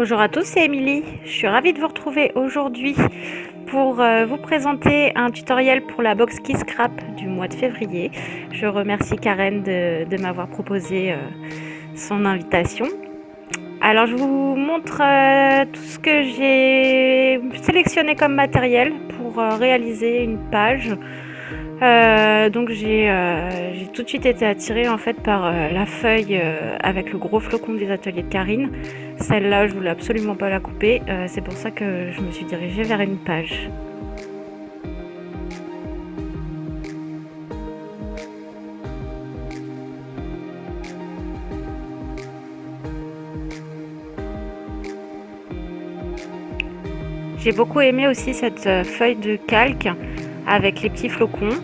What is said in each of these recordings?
Bonjour à tous, c'est Émilie. Je suis ravie de vous retrouver aujourd'hui pour vous présenter un tutoriel pour la box qui scrap du mois de février. Je remercie Karen de m'avoir proposé son invitation. Alors je vous montre tout ce que j'ai sélectionné comme matériel pour réaliser une page. Donc j'ai tout de suite été attirée en fait par la feuille avec le gros flocon des ateliers de Karine. Celle-là, je voulais absolument pas la couper, c'est pour ça que je me suis dirigée vers une page. J'ai beaucoup aimé aussi cette feuille de calque avec les petits flocons.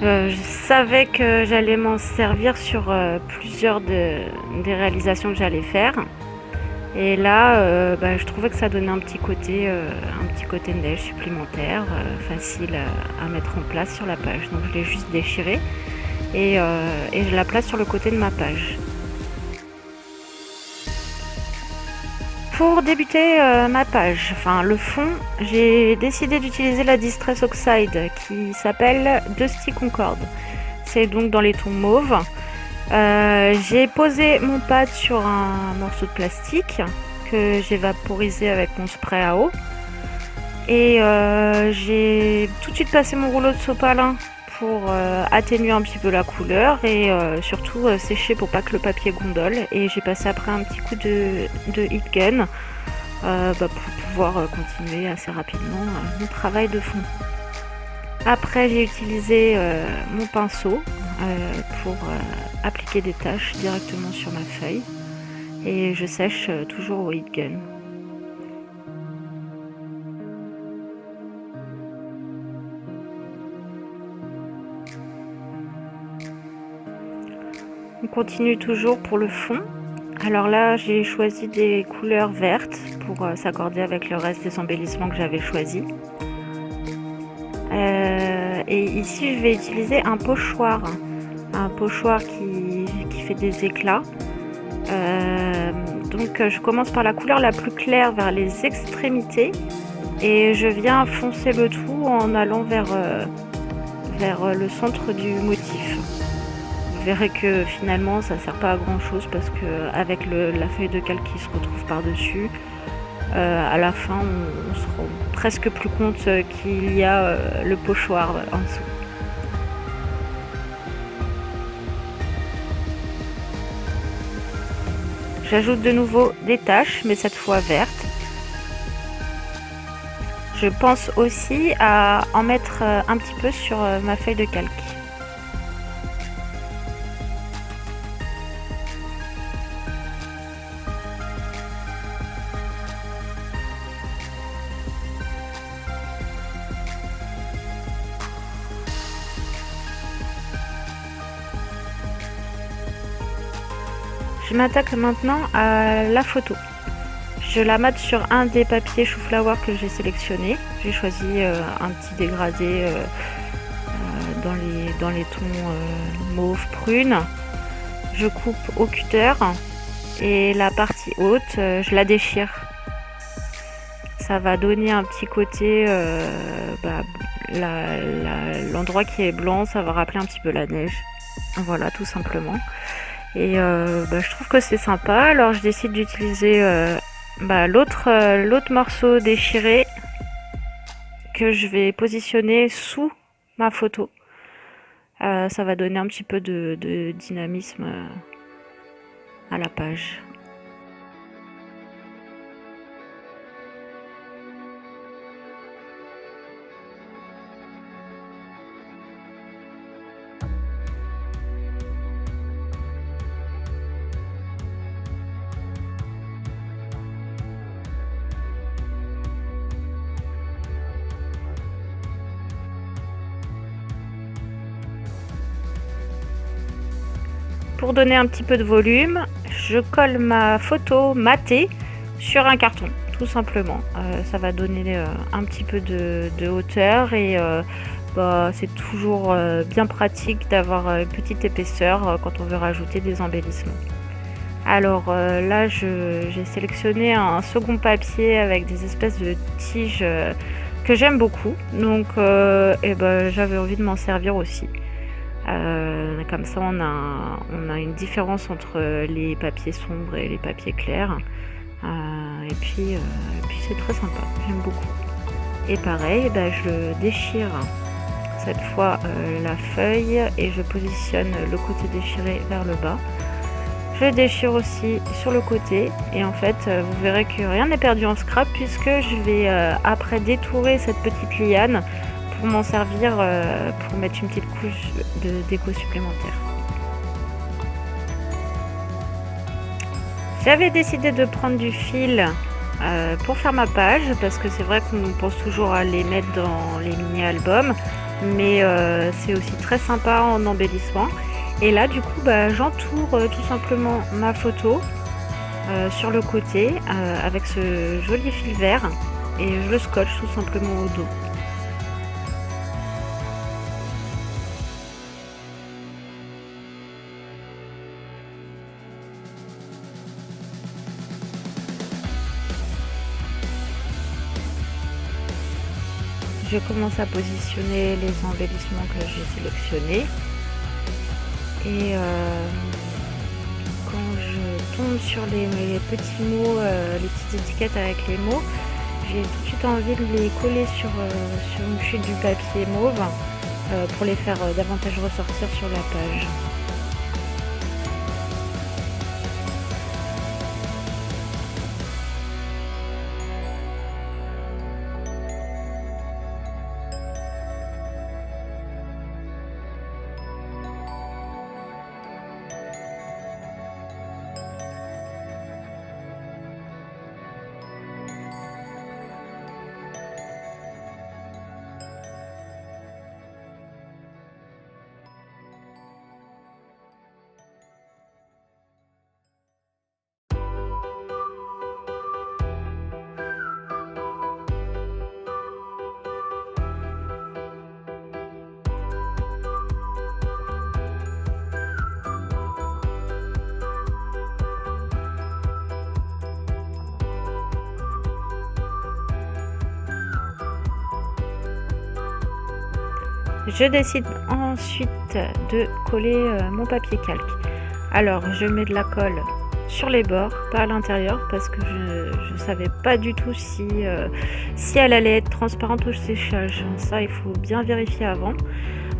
Je savais que j'allais m'en servir sur plusieurs des réalisations que j'allais faire. Et là, je trouvais que ça donnait un petit côté neige supplémentaire, facile à mettre en place sur la page. Donc je l'ai juste déchiré et je la place sur le côté de ma page. Pour débuter ma page, enfin le fond, j'ai décidé d'utiliser la Distress Oxide qui s'appelle Dusty Concorde. C'est donc dans les tons mauves. J'ai posé mon pad sur un morceau de plastique que j'ai vaporisé avec mon spray à eau. Et j'ai tout de suite passé mon rouleau de sopalin pour atténuer un petit peu la couleur et surtout sécher pour pas que le papier gondole. Et j'ai passé après un petit coup de heat gun pour pouvoir continuer assez rapidement mon travail de fond. Après j'ai utilisé mon pinceau pour appliquer des taches directement sur ma feuille et je sèche toujours au heat gun. On continue toujours pour le fond. Alors là, j'ai choisi des couleurs vertes pour s'accorder avec le reste des embellissements que j'avais choisis. Et ici, je vais utiliser un pochoir qui fait des éclats. Donc je commence par la couleur la plus claire vers les extrémités et je viens foncer le tout en allant vers le centre du motif. Vous verrez que finalement ça sert pas à grand chose parce que avec la feuille de calque qui se retrouve par dessus, à la fin on se rend presque plus compte qu'il y a le pochoir en dessous. J'ajoute de nouveau des taches, mais cette fois vertes. Je pense aussi à en mettre un petit peu sur ma feuille de calque. Je m'attaque maintenant à la photo. Je la mate sur un des papiers chou-flower que j'ai sélectionné. J'ai choisi un petit dégradé dans les tons mauve prune. Je coupe au cutter et la partie haute, je la déchire. Ça va donner un petit côté, l'endroit qui est blanc, ça va rappeler un petit peu la neige. Voilà, tout simplement. Et je trouve que c'est sympa, alors je décide d'utiliser l'autre morceau déchiré que je vais positionner sous ma photo. Ça va donner un petit peu de dynamisme à la page. Pour donner un petit peu de volume, je colle ma photo matée sur un carton, tout simplement. Ça va donner un petit peu de hauteur et c'est toujours bien pratique d'avoir une petite épaisseur quand on veut rajouter des embellissements. Alors là, j'ai sélectionné un second papier avec des espèces de tiges que j'aime beaucoup. Donc j'avais envie de m'en servir aussi. Comme ça, on a une différence entre les papiers sombres et les papiers clairs. Et puis c'est très sympa, j'aime beaucoup. Et pareil, je déchire cette fois la feuille et je positionne le côté déchiré vers le bas. Je déchire aussi sur le côté et en fait vous verrez que rien n'est perdu en scrap puisque je vais après détourer cette petite liane pour m'en servir pour mettre une petite couche de déco supplémentaire. J'avais décidé de prendre du fil pour faire ma page parce que c'est vrai qu'on pense toujours à les mettre dans les mini-albums, mais c'est aussi très sympa en embellissement. Et là du coup j'entoure tout simplement ma photo sur le côté avec ce joli fil vert et je le scotche tout simplement au dos. Je commence à positionner les embellissements que j'ai sélectionnés. Et quand je tombe sur les petits mots, les petites étiquettes avec les mots, j'ai tout de suite envie de les coller sur une chute du papier mauve pour les faire davantage ressortir sur la page. Je décide ensuite de coller mon papier calque. Alors je mets de la colle sur les bords, pas à l'intérieur parce que je ne savais pas du tout si elle allait être transparente au séchage. Ça il faut bien vérifier avant.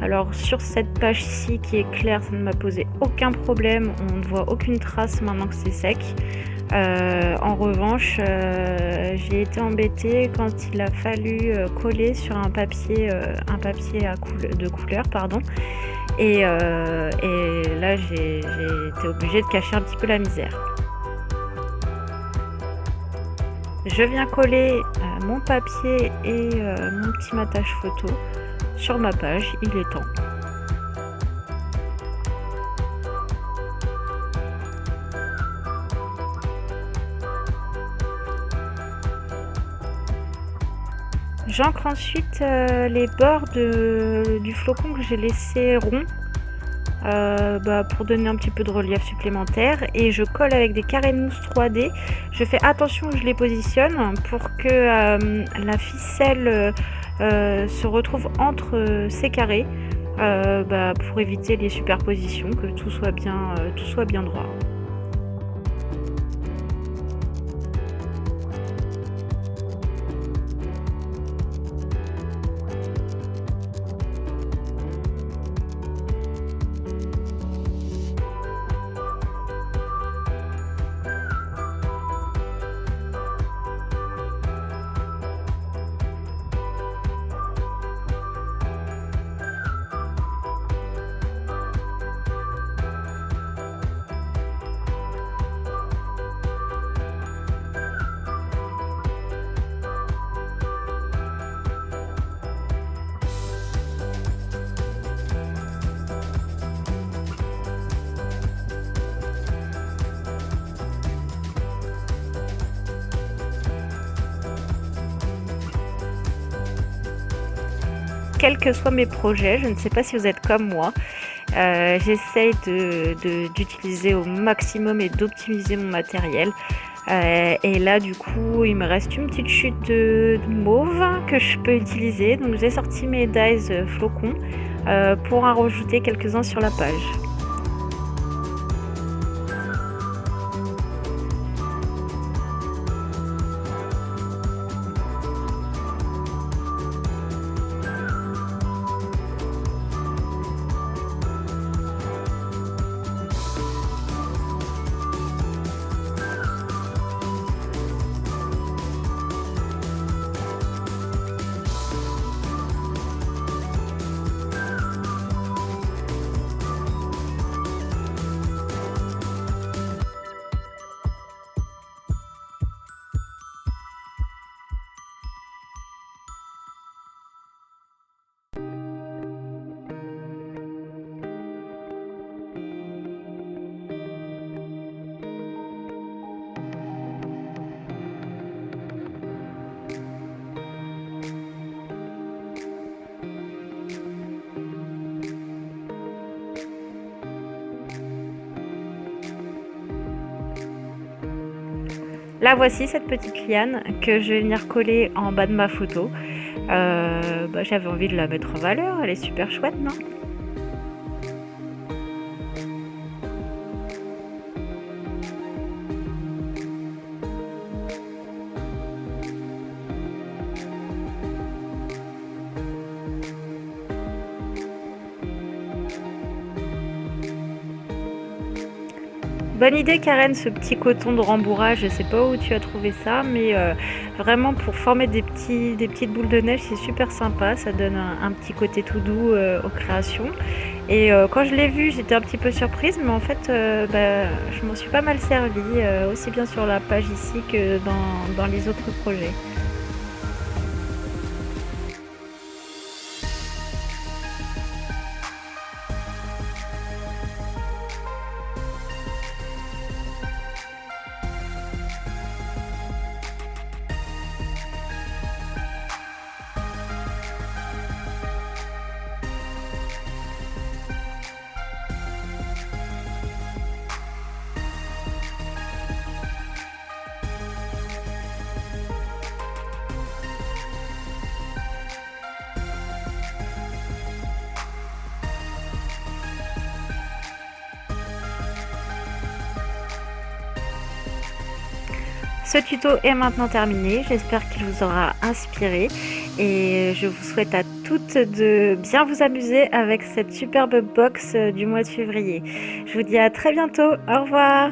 Alors sur cette page-ci qui est claire, ça ne m'a posé aucun problème, on ne voit aucune trace maintenant que c'est sec. En revanche, j'ai été embêtée quand il a fallu coller sur un papier de couleur, pardon. Et là, j'ai été obligée de cacher un petit peu la misère. Je viens coller mon papier et mon petit matage photo sur ma page, il est temps. J'ancre ensuite les bords du flocon que j'ai laissé rond pour donner un petit peu de relief supplémentaire et je colle avec des carrés de mousse 3D. Je fais attention où je les positionne pour que la ficelle se retrouve entre ces carrés pour éviter les superpositions, que tout soit bien droit. Quels que soient mes projets, je ne sais pas si vous êtes comme moi, J'essaye d'utiliser au maximum et d'optimiser mon matériel. Et là, du coup, il me reste une petite chute de mauve que je peux utiliser. Donc j'ai sorti mes dies flocons pour en rajouter quelques-uns sur la page. Là, voici cette petite liane que je vais venir coller en bas de ma photo. J'avais envie de la mettre en valeur, elle est super chouette, non? Bonne idée Karen, ce petit coton de rembourrage, je sais pas où tu as trouvé ça, mais vraiment pour former des petites boules de neige, c'est super sympa, ça donne un petit côté tout doux aux créations. Et quand je l'ai vu, j'étais un petit peu surprise, mais en fait, je m'en suis pas mal servie, aussi bien sur la page ici que dans les autres projets. Ce tuto est maintenant terminé, j'espère qu'il vous aura inspiré et je vous souhaite à toutes de bien vous amuser avec cette superbe box du mois de février. Je vous dis à très bientôt, au revoir!